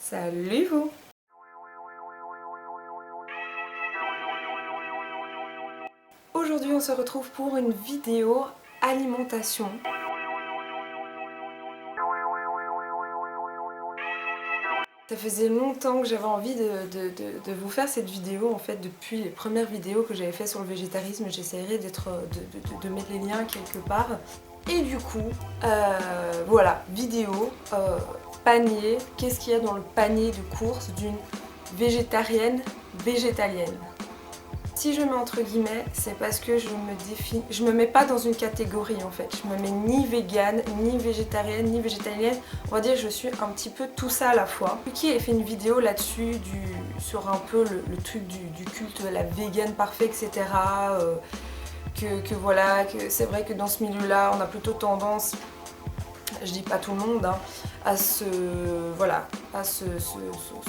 Salut vous! Aujourd'hui on se retrouve pour une vidéo alimentation. Ça faisait longtemps que j'avais envie de vous faire cette vidéo en fait depuis les premières vidéos que j'avais fait sur le végétarisme. J'essaierai de mettre les liens quelque part. Et du coup, voilà, vidéo, panier, qu'est-ce qu'il y a dans le panier de courses d'une végétarienne végétalienne? Si je mets entre guillemets, c'est parce que je me mets pas dans une catégorie en fait. Je me mets ni végane, ni végétarienne, ni végétalienne. On va dire que je suis un petit peu tout ça à la fois. Qui a fait une vidéo là-dessus sur un peu le truc du culte de la végane parfait, etc. Voilà, que c'est vrai que dans ce milieu-là, on a plutôt tendance, je dis pas tout le monde, hein, à se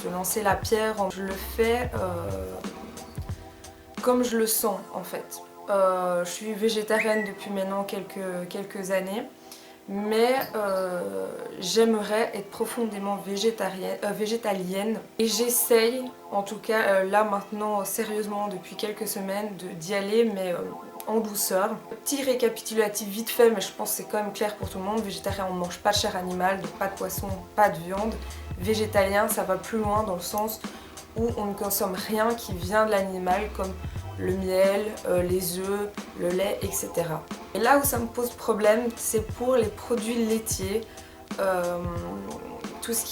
lancer la pierre. Je le fais comme je le sens en fait. Je suis végétarienne depuis maintenant quelques années, mais j'aimerais être profondément végétalienne et j'essaye, en tout cas là maintenant sérieusement depuis quelques semaines, d'y aller, mais en douceur. Petit récapitulatif vite fait, mais je pense que c'est quand même clair pour tout le monde. Végétarien, on ne mange pas de chair animale, donc pas de poisson, pas de viande. Végétalien, ça va plus loin dans le sens où on ne consomme rien qui vient de l'animal, comme le miel, les œufs, le lait, etc. Et là où ça me pose problème, c'est pour les produits laitiers, tout ce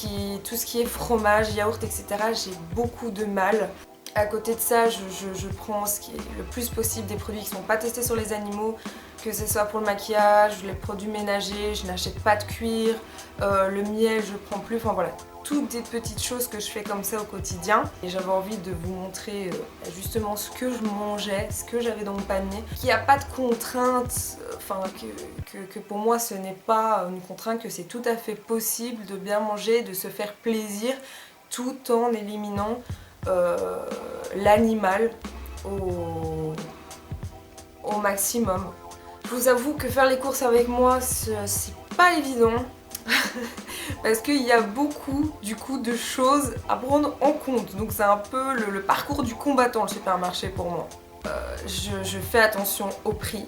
qui est fromage, yaourt, etc. J'ai beaucoup de mal. À côté de ça, je prends ce qui est le plus possible des produits qui ne sont pas testés sur les animaux, que ce soit pour le maquillage, les produits ménagers, je n'achète pas de cuir, le miel je prends plus, enfin voilà, toutes des petites choses que je fais comme ça au quotidien. Et j'avais envie de vous montrer justement ce que je mangeais, ce que j'avais dans mon panier, qu'il n'y a pas de contrainte, enfin que pour moi ce n'est pas une contrainte, que c'est tout à fait possible de bien manger, de se faire plaisir tout en éliminant l'animal au maximum. Je vous avoue que faire les courses avec moi, c'est pas évident parce qu'il y a beaucoup du coup de choses à prendre en compte. Donc c'est un peu le parcours du combattant, le supermarché pour moi. Je fais attention au prix.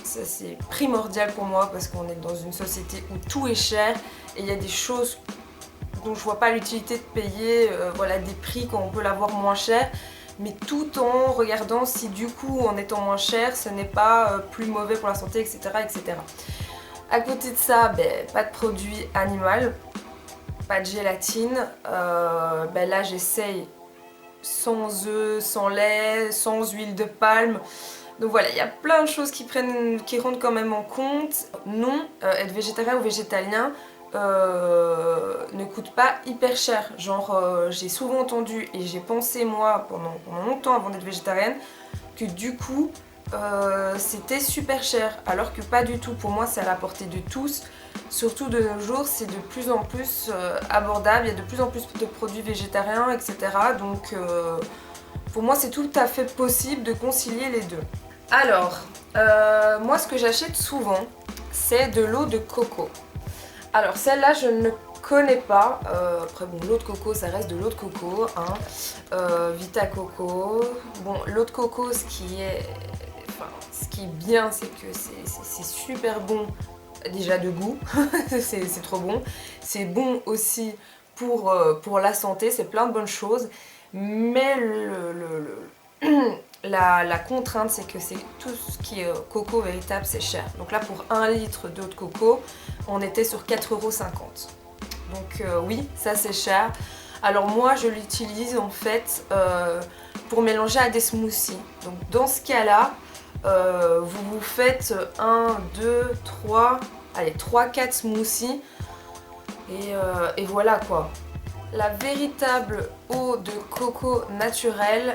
Ça c'est primordial pour moi parce qu'on est dans une société où tout est cher et il y a des choses dont je vois pas l'utilité de payer voilà, des prix quand on peut l'avoir moins cher, mais tout en regardant si du coup en étant moins cher ce n'est pas plus mauvais pour la santé, etc. etc. À côté de ça, pas de produits animaux, pas de gélatine, là j'essaye sans œufs, sans lait, sans huile de palme. Donc voilà, il y a plein de choses qui rentrent quand même en compte. Non, être végétarien ou végétalien ne coûte pas hyper cher. Genre j'ai souvent entendu et j'ai pensé moi pendant longtemps avant d'être végétarienne que du coup c'était super cher, alors que pas du tout. Pour moi c'est à la portée de tous, surtout de nos jours c'est de plus en plus abordable, il y a de plus en plus de produits végétariens, etc. Donc pour moi c'est tout à fait possible de concilier les deux. Alors moi ce que j'achète souvent c'est de l'eau de coco. Alors celle-là je ne connais pas, après bon l'eau de coco ça reste de l'eau de coco, hein. Vita Coco, bon l'eau de coco ce qui est bien c'est que c'est super bon déjà de goût, c'est trop bon, c'est bon aussi pour la santé, c'est plein de bonnes choses, mais la contrainte c'est que c'est tout ce qui est coco véritable c'est cher. Donc là pour 1 litre d'eau de coco on était sur 4,50 €. Donc oui ça c'est cher. Alors moi je l'utilise en fait pour mélanger à des smoothies. Donc dans ce cas là vous faites 1, 2, 3, allez 3-4 smoothies et voilà quoi. La véritable eau de coco naturelle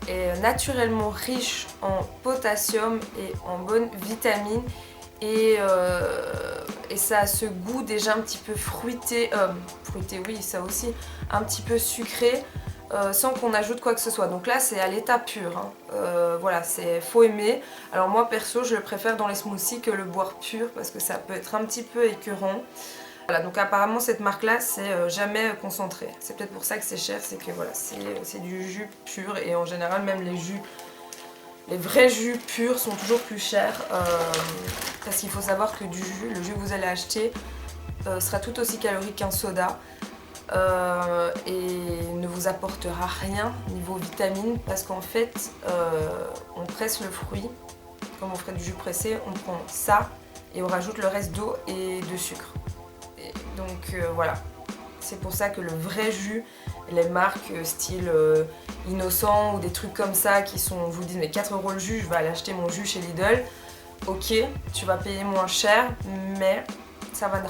est naturellement riche en potassium et en bonnes vitamines et ça a ce goût déjà un petit peu fruité, oui ça aussi, un petit peu sucré, sans qu'on ajoute quoi que ce soit. Donc là c'est à l'état pur, hein. Voilà, faut aimer. Alors moi perso je le préfère dans les smoothies que le boire pur parce que ça peut être un petit peu écœurant. Voilà, donc apparemment cette marque là c'est jamais concentré. C'est peut-être pour ça que c'est cher, c'est que voilà, c'est du jus pur et en général même les vrais jus purs sont toujours plus chers parce qu'il faut savoir que le jus que vous allez acheter sera tout aussi calorique qu'un soda et ne vous apportera rien niveau vitamines parce qu'en fait on presse le fruit, comme on ferait du jus pressé, on prend ça et on rajoute le reste d'eau et de sucre. Et donc voilà, c'est pour ça que le vrai jus, les marques style Innocent ou des trucs comme ça qui sont, vous disent mais 4 € le jus, je vais aller acheter mon jus chez Lidl. Ok, tu vas payer moins cher, mais ça va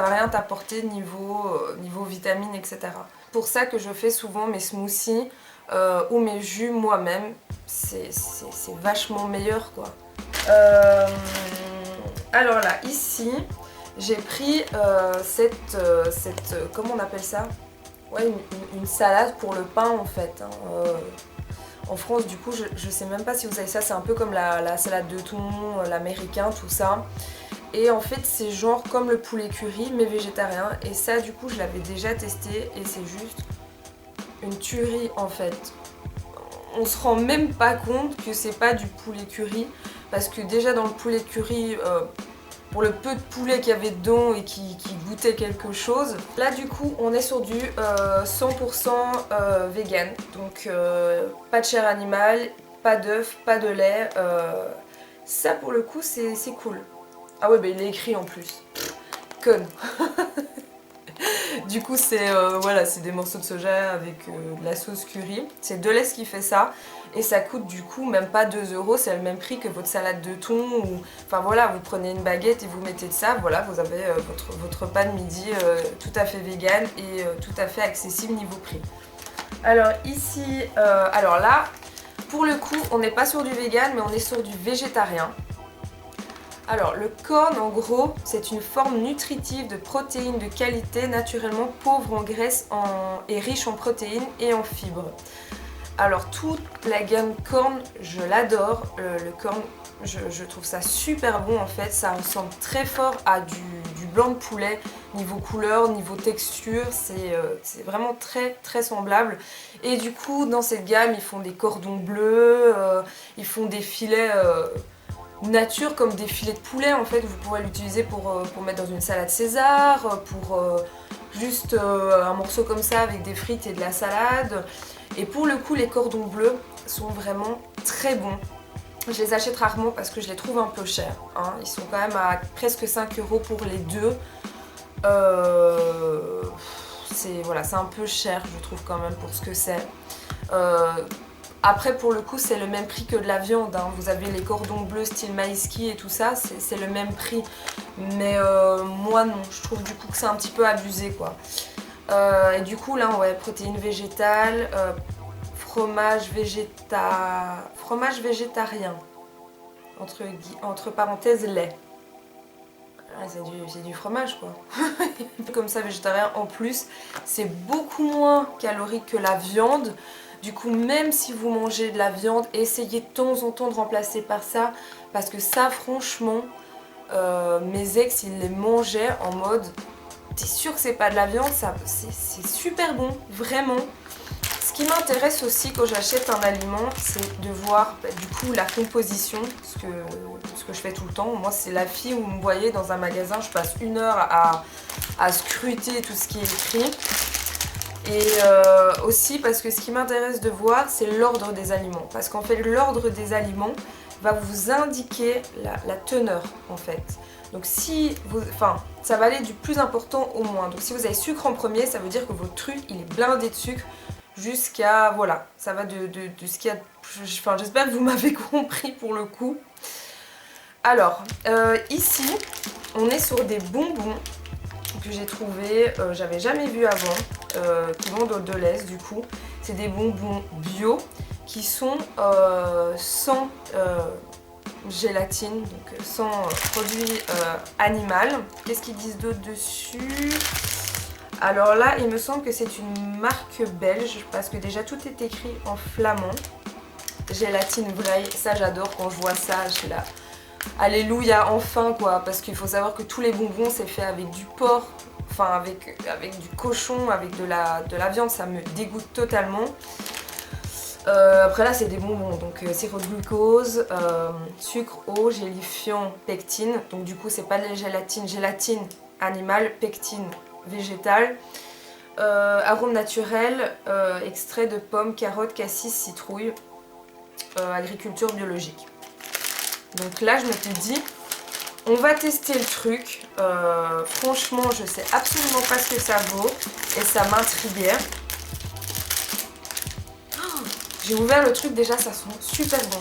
rien t'apporter niveau vitamines, etc. Pour ça que je fais souvent mes smoothies ou mes jus moi-même, c'est vachement meilleur quoi. Alors là, ici, j'ai pris comment on appelle ça? Ouais, une salade pour le pain en fait. En France, du coup, je sais même pas si vous avez ça, c'est un peu comme la salade de thon, l'américain, tout ça. Et en fait, c'est genre comme le poulet curry, mais végétarien. Et ça, du coup, je l'avais déjà testé et c'est juste une tuerie en fait. On se rend même pas compte que c'est pas du poulet curry, parce que déjà dans le poulet curry, pour le peu de poulet qu'il y avait dedans et qui goûtait quelque chose. Là du coup on est sur du 100% vegan, donc pas de chair animale, pas d'œufs, pas de lait. Ça pour le coup c'est cool. Ah ouais bah il est écrit en plus. Conne. Du coup c'est voilà, c'est des morceaux de soja avec de la sauce curry. C'est Deleuze qui fait ça et ça coûte du coup même pas 2 €, c'est le même prix que votre salade de thon ou... Enfin voilà, vous prenez une baguette et vous mettez de ça, voilà, vous avez votre repas de midi tout à fait vegan et tout à fait accessible niveau prix. Alors ici, alors là, pour le coup, on n'est pas sur du vegan mais on est sur du végétarien. Alors le corn en gros c'est une forme nutritive de protéines de qualité naturellement pauvre en graisse et riche en protéines et en fibres. Alors toute la gamme corn je l'adore, le corn je trouve ça super bon en fait, ça ressemble très fort à du blanc de poulet, niveau couleur, niveau texture, c'est vraiment très très semblable. Et du coup dans cette gamme ils font des cordons bleus, ils font des filets nature comme des filets de poulet en fait, vous pourrez l'utiliser pour mettre dans une salade César, pour juste un morceau comme ça avec des frites et de la salade. Et pour le coup les cordons bleus sont vraiment très bons. Je les achète rarement parce que je les trouve un peu chers, hein. Ils sont quand même à presque 5 € pour les deux. Voilà, c'est un peu cher je trouve quand même pour ce que c'est. Après pour le coup c'est le même prix que de la viande, hein. Vous avez les cordons bleus style Maïski et tout ça, c'est le même prix. Mais moi non, je trouve du coup que c'est un petit peu abusé quoi. Et du coup là ouais, protéines végétales, fromage végétarien, entre parenthèses lait. Ah, c'est du fromage quoi. Comme ça végétarien en plus, c'est beaucoup moins calorique que la viande. Du coup même si vous mangez de la viande, essayez de temps en temps de remplacer par ça. Parce que ça franchement, mes ex ils les mangeaient en mode t'es sûr que c'est pas de la viande, c'est super bon, vraiment. Ce qui m'intéresse aussi quand j'achète un aliment, c'est de voir du coup la composition, ce que je fais tout le temps. Moi c'est la fille où vous me voyez dans un magasin, je passe 1 heure à scruter tout ce qui est écrit. Et aussi parce que ce qui m'intéresse de voir, c'est l'ordre des aliments. Parce qu'en fait l'ordre des aliments va vous indiquer la teneur en fait. Donc si vous, ça va aller du plus important au moins. Donc si vous avez sucre en premier, ça veut dire que votre truc il est blindé de sucre jusqu'à, voilà, ça va de ce qu'il y a, j'espère que vous m'avez compris pour le coup. Alors, ici, on est sur des bonbons que j'ai trouvé, j'avais jamais vu avant, qui vendent au Deleuze du coup. C'est des bonbons bio qui sont sans gélatine, donc sans produit animal. Qu'est-ce qu'ils disent d'autre dessus? Alors là, il me semble que c'est une marque belge parce que déjà tout est écrit en flamand. Gélatine vraie, ça j'adore quand je vois ça, je suis là. alléluia, enfin quoi, parce qu'il faut savoir que tous les bonbons c'est fait avec du porc, enfin avec du cochon, avec de la viande, ça me dégoûte totalement. Après là c'est des bonbons, donc sirop de glucose, sucre, eau, gélifiant, pectine, donc du coup c'est pas de la gélatine animale, pectine végétale, arôme naturel, extrait de pommes, carottes, cassis, citrouille, agriculture biologique. Donc là je m'étais dit, on va tester le truc, franchement je sais absolument pas ce que ça vaut et ça m'intriguait. J'ai ouvert le truc, déjà ça sent super bon.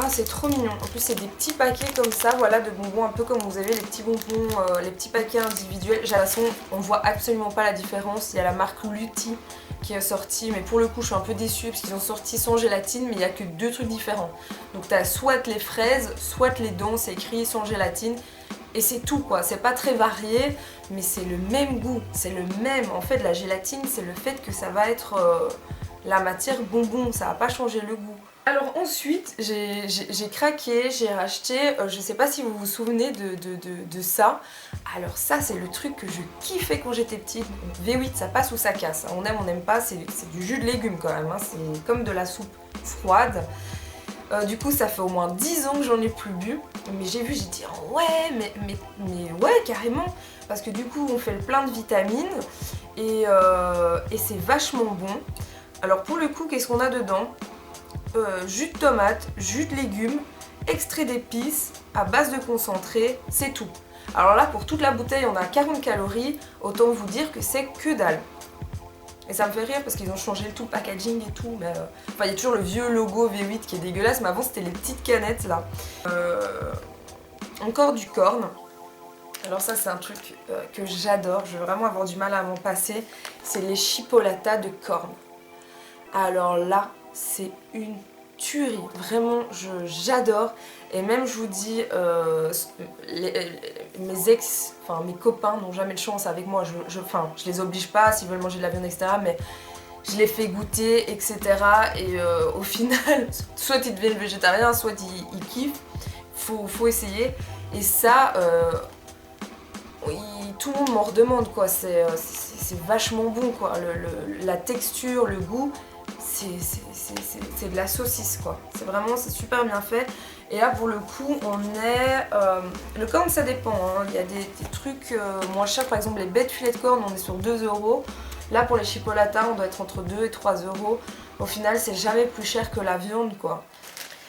Ah c'est trop mignon, en plus c'est des petits paquets comme ça, voilà, de bonbons, un peu comme vous avez les petits bonbons, les petits paquets individuels. J'ai l'impression, on voit absolument pas la différence. Il y a la marque Lutti qui est sortie, mais pour le coup je suis un peu déçue parce qu'ils ont sorti sans gélatine, mais il n'y a que 2 trucs différents. Donc t'as soit les fraises, soit les dents, c'est écrit sans gélatine. Et c'est tout quoi, c'est pas très varié, mais c'est le même goût, c'est le même. En fait la gélatine c'est le fait que ça va être la matière bonbon, ça va pas changer le goût. Alors ensuite j'ai craqué, j'ai racheté, je sais pas si vous vous souvenez de ça. Alors ça c'est le truc que je kiffais quand j'étais petite. V8 ça passe ou ça casse, on aime on n'aime pas, c'est du jus de légumes quand même, hein. C'est comme de la soupe froide. Du coup ça fait au moins 10 ans que j'en ai plus bu, mais j'ai vu, j'ai dit oh ouais mais ouais carrément, parce que du coup on fait le plein de vitamines et c'est vachement bon. Alors pour le coup qu'est-ce qu'on a dedans? Jus de tomate, jus de légumes, extrait d'épices à base de concentré, c'est tout. Alors là pour toute la bouteille on a 40 calories, autant vous dire que c'est que dalle. Et ça me fait rire parce qu'ils ont changé tout le packaging et tout, mais enfin il y a toujours le vieux logo V8 qui est dégueulasse, mais avant c'était les petites canettes là. Encore du corn. Alors ça c'est un truc que j'adore, je vais vraiment avoir du mal à m'en passer, c'est les chipolatas de corn. Alors là c'est une tuerie, vraiment j'adore. Et même je vous dis, mes ex, enfin mes copains n'ont jamais de chance avec moi, je les oblige pas s'ils veulent manger de la viande etc, mais je les fais goûter etc. Et au final, soit ils deviennent végétariens, soit ils kiffent, faut essayer. Et ça, tout le monde m'en redemande quoi, c'est vachement bon quoi, la texture, le goût, c'est de la saucisse quoi, c'est super bien fait. Et là pour le coup on est, le corn ça dépend, hein. Il y a des trucs moins chers, par exemple les bêtes filets de corn on est sur 2 €. Là pour les chipolatas on doit être entre 2 et 3 €. Au final c'est jamais plus cher que la viande quoi.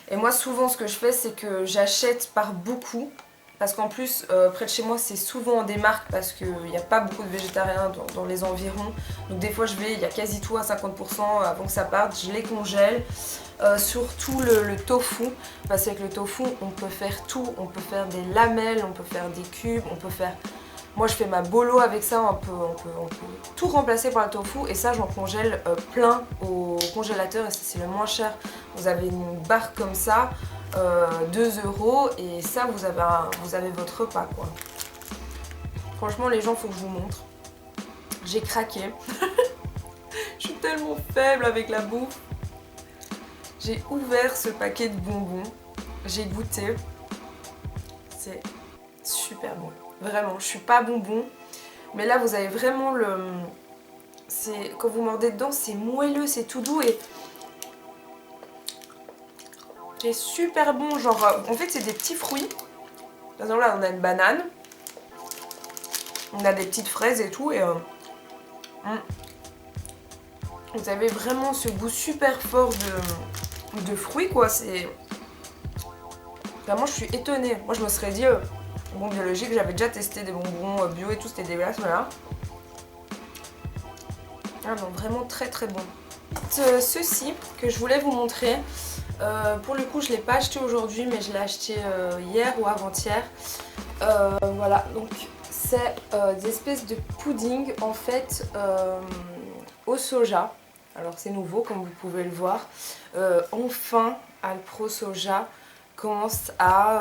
Et moi souvent ce que je fais c'est que j'achète par beaucoup. Parce qu'en plus, près de chez moi, c'est souvent en démarque parce qu'il n'y a pas beaucoup de végétariens dans les environs. Donc des fois, il y a quasi tout à 50% avant que ça parte. Je les congèle. Surtout le tofu. Parce qu'avec le tofu, on peut faire tout. On peut faire des lamelles, on peut faire des cubes, on peut faire... Moi, je fais ma bolo avec ça. On peut tout remplacer par le tofu. Et ça, j'en congèle plein au congélateur. Et c'est le moins cher. Vous avez une barre comme ça. 2 € et ça vous avez votre repas quoi. Franchement les gens faut que je vous montre. J'ai craqué. Je suis tellement faible avec la bouffe. J'ai ouvert ce paquet de bonbons. J'ai goûté. C'est super bon. Vraiment, je suis pas bonbon. Mais là vous avez vraiment le... Quand vous mordez dedans c'est moelleux, c'est tout doux et... C'est super bon, genre en fait c'est des petits fruits. Par exemple là on a une banane, on a des petites fraises et tout et vous avez vraiment ce goût super fort de fruits quoi, c'est... Vraiment je suis étonnée, moi je me serais dit bon biologique, j'avais déjà testé des bonbons bio et tout, c'était dégueulasse mais là... Ah non vraiment très très bon. Ceci que je voulais vous montrer, pour le coup je ne l'ai pas acheté aujourd'hui mais je l'ai acheté hier ou avant-hier. Voilà, donc c'est des espèces de pudding en fait au soja. Alors c'est nouveau comme vous pouvez le voir. Enfin Alpro Soja commence à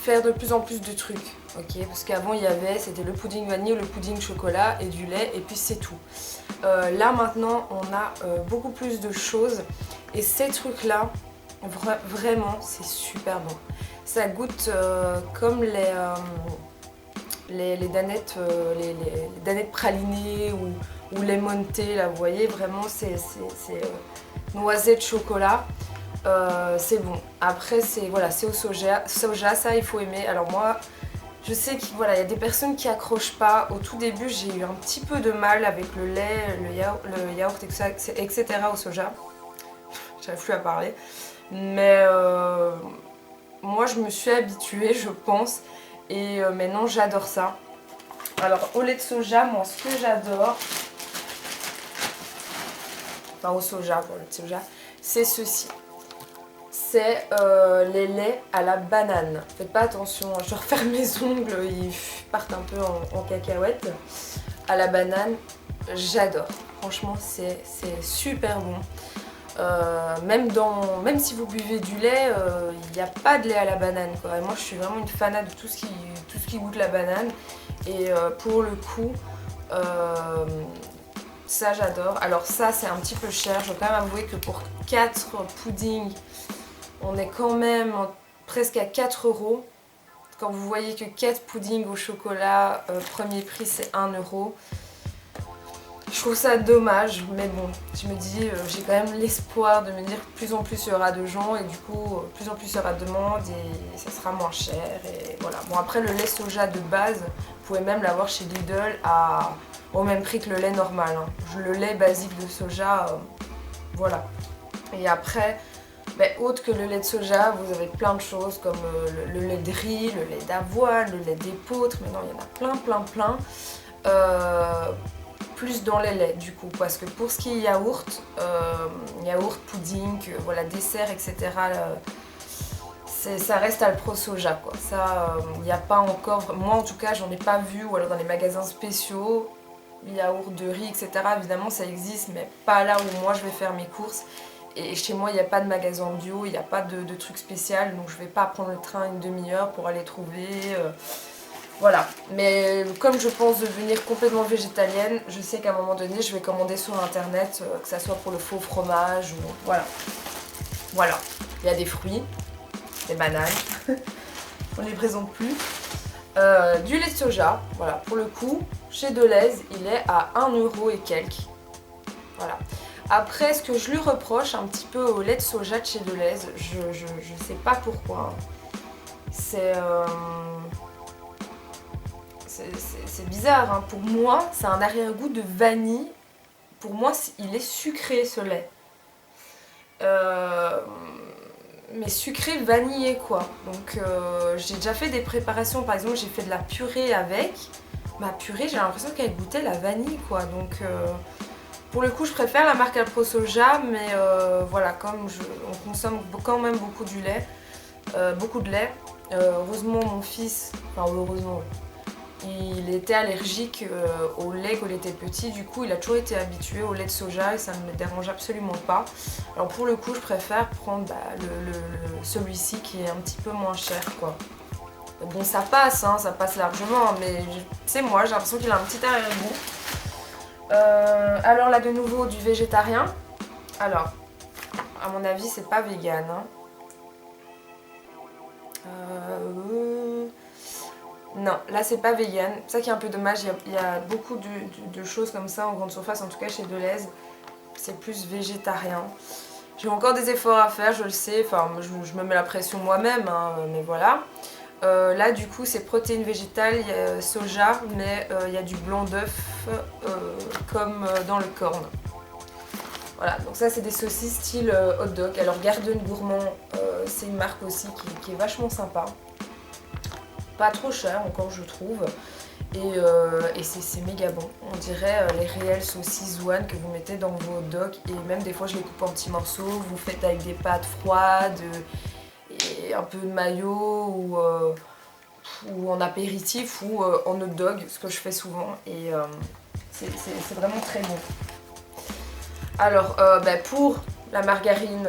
faire de plus en plus de trucs. Ok, parce qu'avant il y avait, c'était le pudding vanille, le pudding chocolat et du lait et puis c'est tout. Là maintenant on a beaucoup plus de choses et ces trucs là Vraiment, c'est super bon. Ça goûte comme les danettes, les danettes pralinées ou les montés, là, vous voyez, vraiment, c'est noisette chocolat. C'est bon. Après, voilà, c'est au soja, ça, il faut aimer. Alors moi, je sais qu'il voilà, y a des personnes qui accrochent pas. Au tout début, j'ai eu un petit peu de mal avec le lait, le yaourt etc. au soja. J'arrive plus à parler. Mais moi, je me suis habituée, je pense. Et maintenant, j'adore ça. Alors, au lait de soja, moi, ce que j'adore, enfin au soja, pour le lait de soja, c'est ceci. C'est les laits à la banane. Faites pas attention, je referme mes ongles, ils partent un peu en cacahuète. À la banane, j'adore. Franchement, c'est super bon. Même si vous buvez du lait, il n'y a pas de lait à la banane, quoi. Et moi, je suis vraiment une fanat de tout ce qui goûte la banane. Et pour le coup, ça j'adore. Alors ça, c'est un petit peu cher. Je dois quand même avouer que pour 4 puddings, on est quand même presque à 4 €. Quand vous voyez que 4 puddings au chocolat, premier prix c'est 1 €. Je trouve ça dommage, mais bon, je me dis, j'ai quand même l'espoir de me dire que de plus en plus il y aura de gens et du coup, de plus en plus il y aura de demande et ça sera moins cher. Et voilà. Bon, après, le lait soja de base, vous pouvez même l'avoir chez Lidl au même prix que le lait normal. Hein. Le lait basique de soja, voilà. Et après, autre que le lait de soja, vous avez plein de choses comme le lait de riz, le lait d'avoine, le lait d'épeautre. Maintenant, il y en a plein. Plus dans les laits du coup, parce que pour ce qui est yaourt, pudding, voilà, dessert, etc., ça reste Alpro Soja, quoi. Ça, il n'y a pas encore, moi en tout cas, j'en ai pas vu, ou alors dans les magasins spéciaux, yaourt de riz, etc., évidemment ça existe, mais pas là où moi je vais faire mes courses. Et chez moi, il n'y a pas de magasin bio, il n'y a pas de truc spécial, donc je vais pas prendre le train une demi-heure pour aller trouver. Voilà, mais comme je pense devenir complètement végétalienne, je sais qu'à un moment donné, je vais commander sur internet, que ça soit pour le faux fromage ou... Voilà. Voilà, il y a des fruits, des bananes, on ne les présente plus. Du lait de soja, voilà, pour le coup, chez Deleuze, il est à 1 € et quelques. Voilà. Après, ce que je lui reproche un petit peu au lait de soja de chez Deleuze, je sais pas pourquoi, c'est bizarre, hein. Pour moi, c'est un arrière-goût de vanille. Pour moi, il est sucré ce lait. Mais sucré vanillé quoi. Donc j'ai déjà fait des préparations, par exemple j'ai fait de la purée avec. Ma purée, j'ai l'impression qu'elle goûtait la vanille quoi. Donc pour le coup, je préfère la marque Alpro Soja, mais voilà, comme on consomme quand même beaucoup du lait, beaucoup de lait. Heureusement, mon fils, enfin heureusement, il était allergique au lait quand il était petit, du coup il a toujours été habitué au lait de soja et ça ne me dérange absolument pas. Alors pour le coup je préfère prendre celui-ci qui est un petit peu moins cher quoi. Bon ça passe, hein, ça passe largement, mais c'est moi, j'ai l'impression qu'il a un petit arrière-goût. Alors là de nouveau du végétarien. Alors à mon avis c'est pas vegan. Hein. Non, là c'est pas vegan, c'est ça qui est un peu dommage, il y a beaucoup de choses comme ça en grande surface, en tout cas chez Deleuze, c'est plus végétarien. J'ai encore des efforts à faire, je le sais, enfin je me mets la pression moi-même, hein, mais voilà. Là du coup c'est protéines végétales, il y a soja, mais il y a du blanc d'œuf comme dans le corn. Voilà, donc ça c'est des saucisses style hot dog. Alors Garden Gourmand, c'est une marque aussi qui est vachement sympa. Pas trop cher encore je trouve et c'est méga bon. On dirait les réelles saucisses Zouane que vous mettez dans vos hot dogs et même des fois je les coupe en petits morceaux, vous faites avec des pâtes froides et un peu de mayo ou en apéritif ou en hot dog, ce que je fais souvent et c'est vraiment très bon. Alors pour la margarine,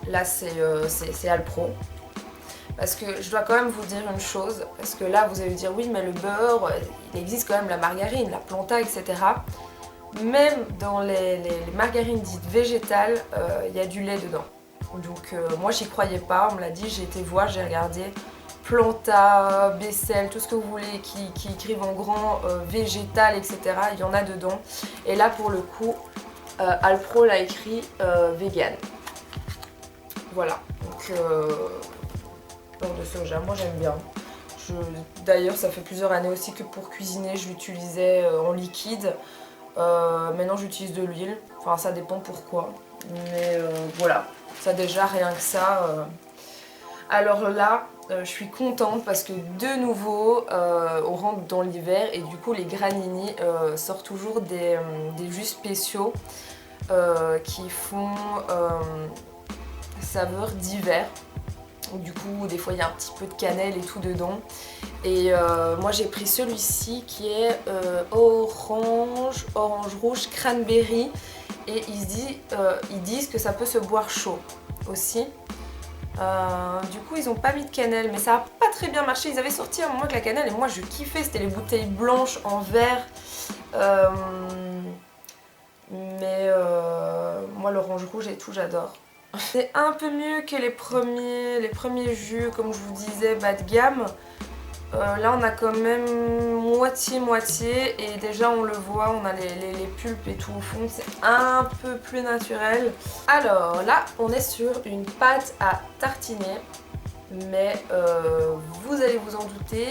là c'est Alpro. Parce que je dois quand même vous dire une chose, parce que là vous allez me dire oui mais le beurre, il existe quand même la margarine, la planta, etc. Même dans les margarines dites végétales, il y a du lait dedans. Donc moi j'y croyais pas, on me l'a dit, j'ai été voir, j'ai regardé. Planta, Bessel, tout ce que vous voulez qui écrivent en grand végétal, etc. Il y en a dedans. Et là pour le coup, Alpro l'a écrit vegan. Voilà, donc beurre de soja, moi j'aime bien. D'ailleurs ça fait plusieurs années aussi que pour cuisiner je l'utilisais en liquide. Maintenant j'utilise de l'huile, enfin ça dépend pourquoi. Mais voilà, ça déjà rien que ça. Alors là, je suis contente parce que de nouveau, on rentre dans l'hiver et du coup les Granini sortent toujours des jus spéciaux qui font saveur d'hiver. Du coup, des fois il y a un petit peu de cannelle et tout dedans. Et moi j'ai pris celui-ci qui est orange rouge, cranberry. Et ils disent que ça peut se boire chaud aussi. Du coup ils ont pas mis de cannelle, mais ça a pas très bien marché. Ils avaient sorti à un moment avec la cannelle et moi je kiffais, c'était les bouteilles blanches en verre. Mais moi l'orange rouge et tout j'adore. C'est un peu mieux que les premiers jus, comme je vous disais, bas de gamme. Là on a quand même moitié-moitié et déjà on le voit, on a les pulpes et tout au fond, c'est un peu plus naturel. Alors là on est sur une pâte à tartiner, mais vous allez vous en douter,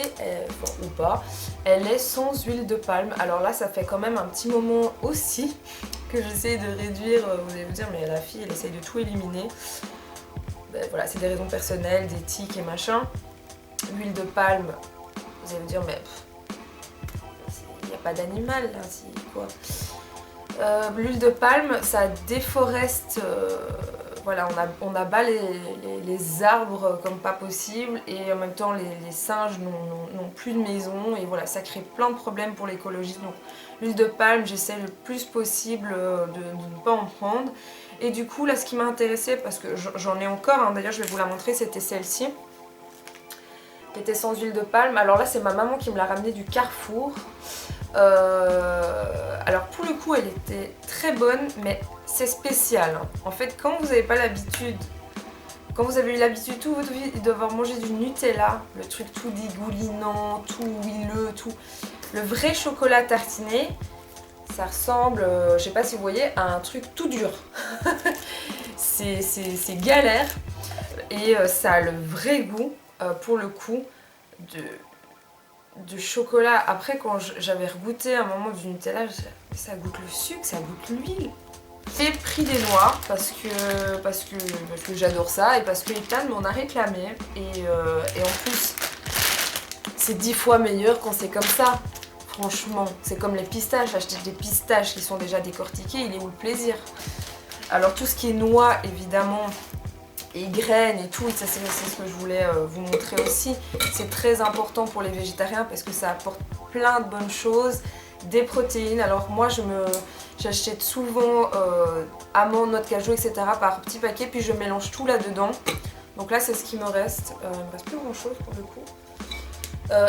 ou pas, elle est sans huile de palme. Alors là ça fait quand même un petit moment aussi que j'essaie de réduire, vous allez vous dire mais la fille elle essaye de tout éliminer. Ben, voilà, c'est des raisons personnelles, d'éthique et machin. L'huile de palme, vous allez me dire mais il n'y a pas d'animal là, quoi. L'huile de palme ça déforeste, voilà, on abat les arbres comme pas possible et en même temps les singes n'ont plus de maison et voilà, ça crée plein de problèmes pour l'écologie. Donc l'huile de palme j'essaie le plus possible de ne pas en prendre. Et du coup là ce qui m'a intéressée, parce que j'en ai encore, hein, d'ailleurs je vais vous la montrer, c'était celle-ci. Qui était sans huile de palme. Alors là c'est ma maman qui me l'a ramenée du Carrefour. Alors pour le coup elle était très bonne, mais c'est spécial. En fait quand vous n'avez pas l'habitude, quand vous avez eu l'habitude toute votre vie d'avoir mangé du Nutella, le truc tout dégoulinant, tout huileux, tout, le vrai chocolat tartiné, ça ressemble, je sais pas si vous voyez, à un truc tout dur. c'est galère et ça a le vrai goût. Pour le coup de chocolat. Après quand j'avais regoûté à un moment du Nutella, ça goûte le sucre, ça goûte l'huile. J'ai pris des noix parce que j'adore ça et parce que Ethan m'en a réclamé et en plus c'est 10 fois meilleur quand c'est comme ça. Franchement, c'est comme les pistaches, acheter des pistaches qui sont déjà décortiquées, il est où le plaisir? Alors tout ce qui est noix évidemment et graines et tout, ça c'est ce que je voulais vous montrer aussi. C'est très important pour les végétariens parce que ça apporte plein de bonnes choses, des protéines. Alors moi j'achète souvent amandes, noix de cajou, etc. par petit paquet, puis je mélange tout là-dedans. Donc là c'est ce qui me reste. Il me reste plus grand chose pour le coup.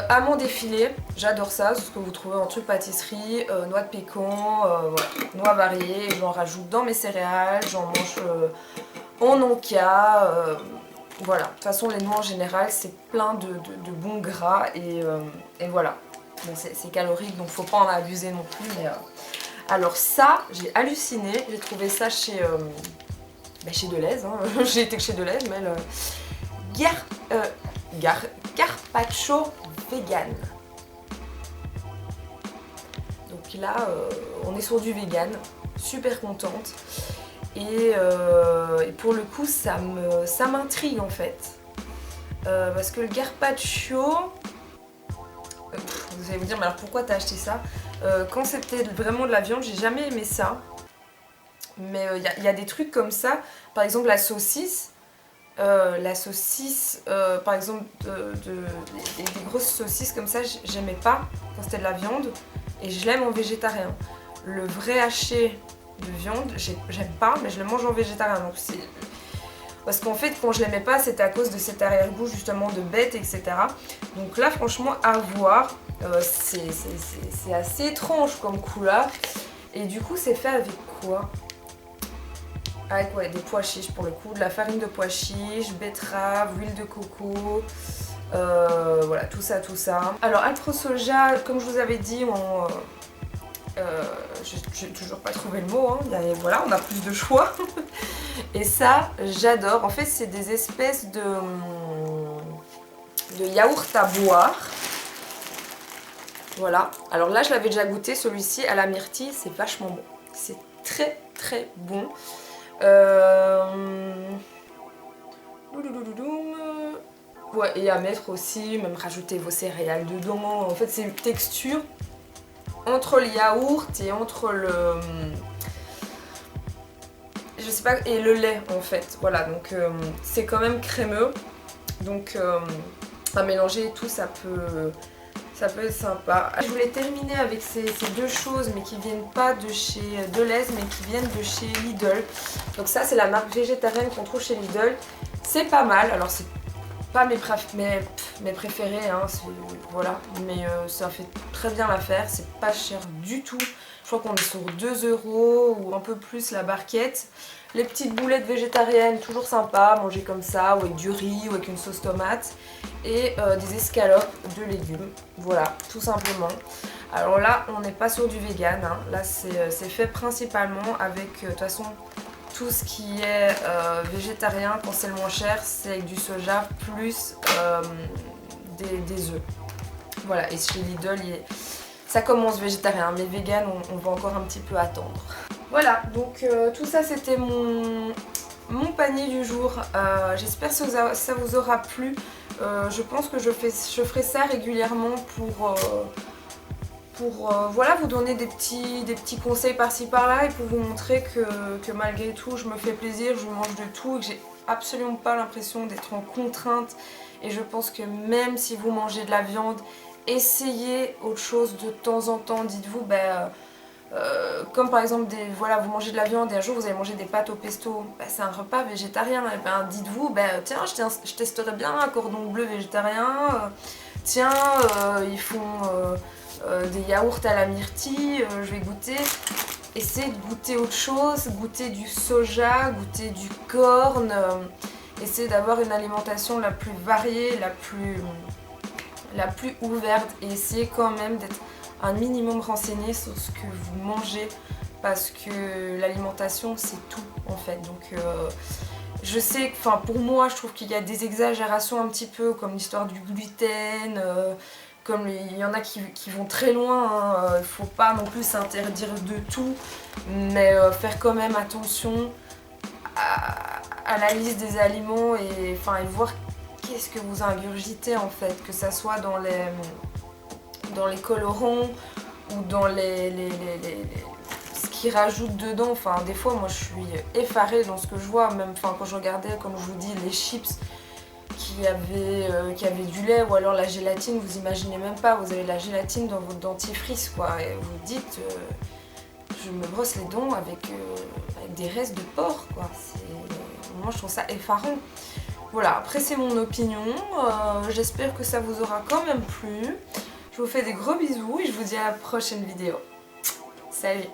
Amandes effilées, j'adore ça, c'est ce que vous trouvez en truc pâtisserie, noix de pécan, voilà, noix variées, j'en rajoute dans mes céréales, j'en mange en onca, voilà. De toute façon les noix en général c'est plein de bons gras et voilà. Bon, c'est calorique donc faut pas en abuser non plus. Mais, alors ça j'ai halluciné, j'ai trouvé ça chez Deleuze, hein. J'ai été chez Deleuze, mais Carpaccio vegan. Donc là on est sur du vegan, super contente. Et pour le coup ça m'intrigue en fait. Parce que le Carpaccio, vous allez vous dire mais alors pourquoi t'as acheté ça? Quand c'était vraiment de la viande j'ai jamais aimé ça. Mais il y a des trucs comme ça, par exemple la saucisse. Par exemple des grosses saucisses comme ça j'aimais pas quand c'était de la viande et je l'aime en végétarien. Le vrai haché de viande j'aime pas mais je le mange en végétarien, donc c'est parce qu'en fait quand je l'aimais pas c'était à cause de cet arrière-goût justement de bête, etc. Donc là franchement à voir, c'est assez étrange comme couleur. Et du coup c'est fait avec quoi? avec ouais, des pois chiches pour le coup, de la farine de pois chiches, betterave, huile de coco, voilà tout ça, tout ça. Alors Alpro Soja, comme je vous avais dit, j'ai toujours pas trouvé le mot, hein. Voilà, on a plus de choix. Et ça, j'adore. En fait, c'est des espèces de yaourt à boire. Voilà. Alors là, je l'avais déjà goûté, celui-ci à la myrtille, c'est vachement bon. C'est très très bon. Ouais, et à mettre aussi, même rajouter vos céréales dedans. En fait, c'est une texture entre le yaourt et entre le... je sais pas, et le lait en fait. Voilà, donc c'est quand même crémeux. Donc à mélanger et tout, ça peut être sympa. Je voulais terminer avec ces deux choses, mais qui viennent pas de chez Deleuze, mais qui viennent de chez Lidl. Donc ça, c'est la marque végétarienne qu'on trouve chez Lidl. C'est pas mal. Alors c'est pas mes préférés, hein, voilà, mais ça fait très bien l'affaire. C'est pas cher du tout. Je crois qu'on est sur 2 € ou un peu plus la barquette. Les petites boulettes végétariennes, toujours sympa, à manger comme ça, ou avec du riz, ou avec une sauce tomate. Et des escalopes de légumes, voilà, tout simplement. Alors là, on n'est pas sur du vegan, hein. Là c'est fait principalement avec, de toute façon, tout ce qui est végétarien, quand c'est le moins cher, c'est avec du soja plus des œufs. Voilà, et chez Lidl, ça commence végétarien, mais vegan, on va encore un petit peu attendre. Voilà, donc tout ça c'était mon panier du jour. J'espère que ça vous aura plu. Je pense que je ferai ça régulièrement pour voilà, vous donner des petits conseils par-ci par-là et pour vous montrer que malgré tout je me fais plaisir, je mange de tout et que j'ai absolument pas l'impression d'être en contrainte. Et je pense que même si vous mangez de la viande, essayez autre chose de temps en temps. Dites-vous, comme par exemple voilà, vous mangez de la viande et un jour vous allez manger des pâtes au pesto, c'est un repas végétarien, et dites-vous, tiens, je testerai bien un cordon bleu végétarien, tiens, ils font des yaourts à la myrtille, je vais goûter. Essayez de goûter autre chose, goûter du soja, goûter du corn, essayez d'avoir une alimentation la plus variée, la plus ouverte, et essayez quand même d'être un minimum renseigné sur ce que vous mangez, parce que l'alimentation c'est tout en fait. Donc je sais que, pour moi, je trouve qu'il y a des exagérations un petit peu, comme l'histoire du gluten, comme il y en a qui vont très loin, hein. Il faut pas non plus s'interdire de tout, mais faire quand même attention à la liste des aliments et voir qu'est-ce que vous ingurgitez en fait, que ça soit dans les colorants ou dans ce qu'ils rajoutent dedans. Des fois moi je suis effarée dans ce que je vois, même quand je regardais, comme je vous dis, les chips qui avaient du lait, ou alors la gélatine, vous imaginez même pas, vous avez la gélatine dans votre dentifrice quoi, et vous dites je me brosse les dents avec des restes de porc quoi. Moi je trouve ça effarant. Voilà, après c'est mon opinion, j'espère que ça vous aura quand même plu. Je vous fais des gros bisous et je vous dis à la prochaine vidéo. Salut!